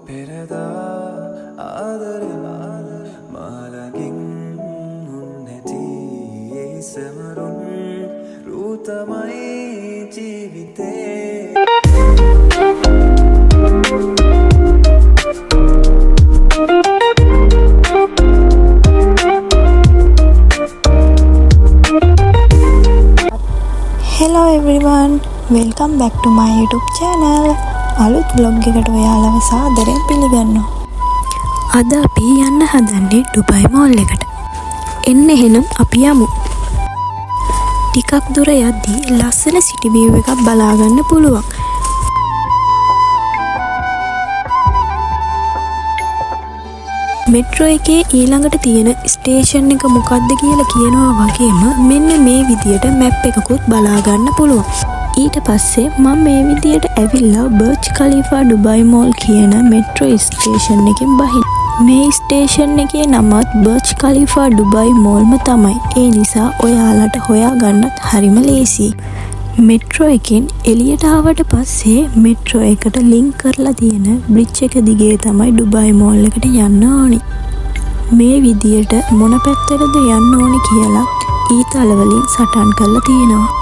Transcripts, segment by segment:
පෙරදා ආදරෙන් මාලකින් උන්නැති ඒ සමරුන් රුතමයි ජීවිතේ Hello everyone, welcome back to my YouTube channel. අලුත් vlog එකකට ඔයාලව සාදරයෙන් පිළිගන්නවා. අද අපි යන්න හදන්නේ ඩුබයි මෝල් එකට. එන්න එහෙනම් අපි යමු. ටිකක් දුර යද්දී ලස්සන සිටි view එකක් බලා ගන්න පුළුවන්. මෙට්‍රෝ එකේ ඊළඟට තියෙන ස්ටේෂන් එක මොකක්ද කියලා කියනවා වගේම මෙන්න මේ විදියට මැප් එකකුත් බලා ගන්න පුළුවන්. ඊට පස්සේ මම මේ විදියට ඇවිල්ලා බර්ජ් ඛලීෆා ඩුබයි මෝල් කියන මෙට්‍රෝ ස්ටේෂන් එකෙන් බහින්න. මේ ස්ටේෂන් එකේ නමත් බර්ජ් ඛලීෆා ඩුබයි මෝල්ම තමයි. ඒ නිසා ඔයාලට හොයාගන්නත් හරිම ලේසියි. මෙට්‍රෝ එකෙන් එළියට ආවට පස්සේ මෙට්‍රෝ එකට ලින්ක් කරලා තියෙන බ්‍රිජ් එක දිගේ තමයි ඩුබයි මෝල් එකට යන්න ඕනි. මේ විදියට මොන පැත්තටද යන්න ඕනි කියලා ඊතල වලින් සටහන් කරලා තියෙනවා.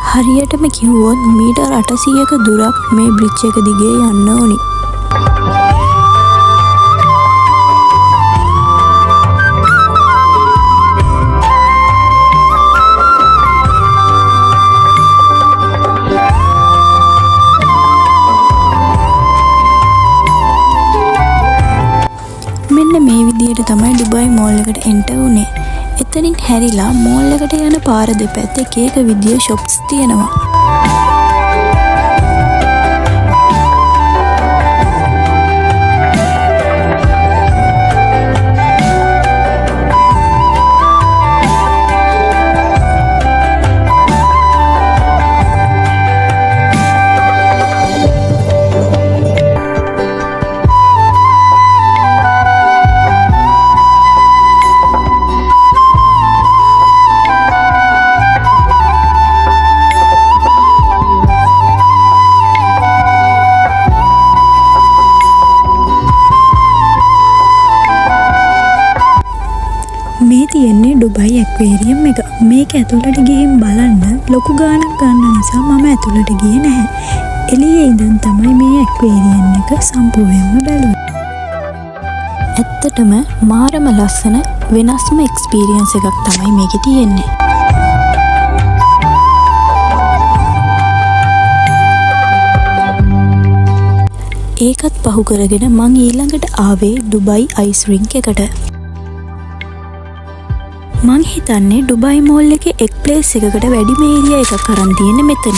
හරියටම කිව්වොත් මීටර් 800ක දුරක් මේ බ්‍රිජ් එක දිගේ යන්න ඕනි. මේ විදියට තමයි ඩුබයි මෝල් එකට එන්ටර් වුනේ. එතනින් හැරිලා මෝල් එකට යන පාර දෙපැත්තේ එක එක විදිය shops තියෙනවා. මේ තියෙන්නේ ඩුබයි ඇක්වේරියම් එක. මේක ඇතුළට ගිහින් බලන්න ලොකු ගාණක් ගන්න නිසා මම ඇතුළට ගියේ නැහැ. එළියේ ඉඳන් තමයි මේ ඇක්වේරියම් එක සම්පූර්ණයෙන්ම බැලුවේ. ඇත්තටම මාරම ලස්සන වෙනස්ම එක්ස්පීරියන්ස් එකක් තමයි මේකේ තියෙන්නේ. ඒකත් පහු කරගෙන මං ඊළඟට ආවේ ඩුබයි අයිස් රින්ක් එකට. මං හිතන්නේ ඩුබයි මෝල් එකේ එක් ප්ලේස් එකකට වැඩිම ඒරියා එකක් අරන් තියෙන්නේ මෙතන.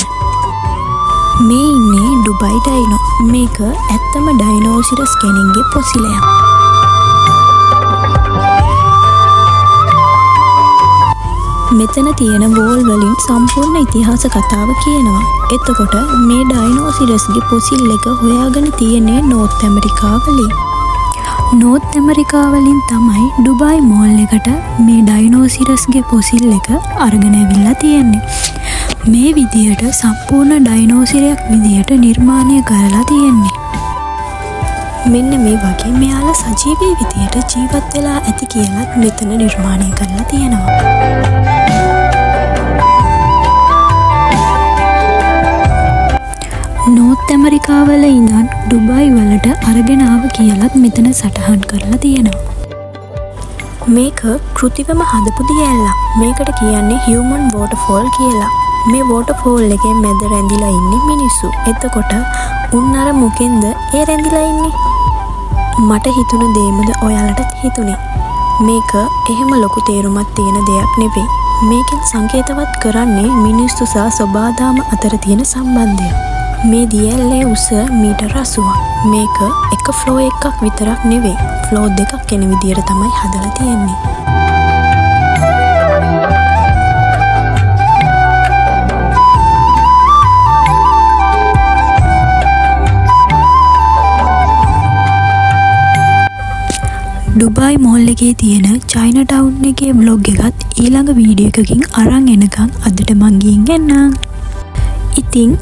මේ ඉන්නේ ඩුබයි ඩයිනෝ. මේක ඇත්තම ඩයිනෝසිරස් කෙනෙක්ගේ පොසිලයක්. මෙතන තියෙන වෝල් වලින් සම්පූර්ණ ඉතිහාස කතාව කියනවා. එතකොට මේ ඩයිනෝසිරස්ගේ පොසිල් එක හොයාගෙන තියෙන්නේ නෝර්ත් ඇමරිකා වලින්. නෝර්ත් ඇමරිකා වලින් තමයි ඩුබයි මෝල් එකට මේ ඩයිනෝසිරස්ගේ පොසිල් එක අරගෙන ඇවිල්ලා තියෙන්නේ. මේ විදියට සම්පූර්ණ ඩයිනෝසිරයක් විදියට නිර්මාණය කරලා තියෙන්නේ. මෙන්න මේ වගේ මෙයාලා සජීවී විදියට ජීවත් වෙලා ඇති කියලාත් මෙතන නිර්මාණය කරලා තියෙනවා. නෝර්ත් ඇමරිකාවල ඉඳන් ඩුබයි වලට අරගෙන ආව කියලත් මෙතන සටහන් කරලා තියෙනවා. මේක කෘතිවම හදපු දියැලක්. මේකට කියන්නේ හියුමන් වෝටර්ෆෝල් කියලා. මේ වෝටර්ෆෝල් එකේ මැද රැඳිලා ඉන්නේ මිනිස්සු. එතකොට උන් අර මොකෙන්ද ඒ රැඳිලා ඉන්නේ? මට හිතුණු දෙයමද ඔයාලටත් හිතුනේ. මේක එහෙම ලොකු තේරුමක් තියෙන දෙයක් නෙවෙයි. මේකෙන් සංකේතවත් කරන්නේ මිනිස්සු සහ සබාදාම අතර තියෙන සම්බන්ධය. මේ දියැලේ උස මීටර් 80ක්. මේක එක ෆ්ලෝ එකක් විතරක් නෙවෙයි. ෆ්ලෝ දෙකක් එන විදියට තමයි හදලා තියෙන්නේ. ඩුබයි මෝල් එකේ තියෙන චයිනා ටවුන් එකේ vlog එකත් ඊළඟ වීඩියෝ එකකින් අරන් එනකන් අදට මං ගිහින් එන්නම්. ඉතින්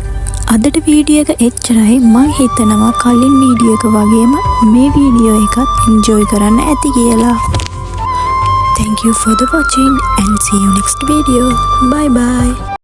අදට වීඩියෝ එක එච්චරයි. මං හිතනවා කලින් වීඩියෝ එක වගේම මේ වීඩියෝ එකත් එන්ජොයි කරන්න ඇති කියලා. Thank you for the watching and see you next video. Bye bye.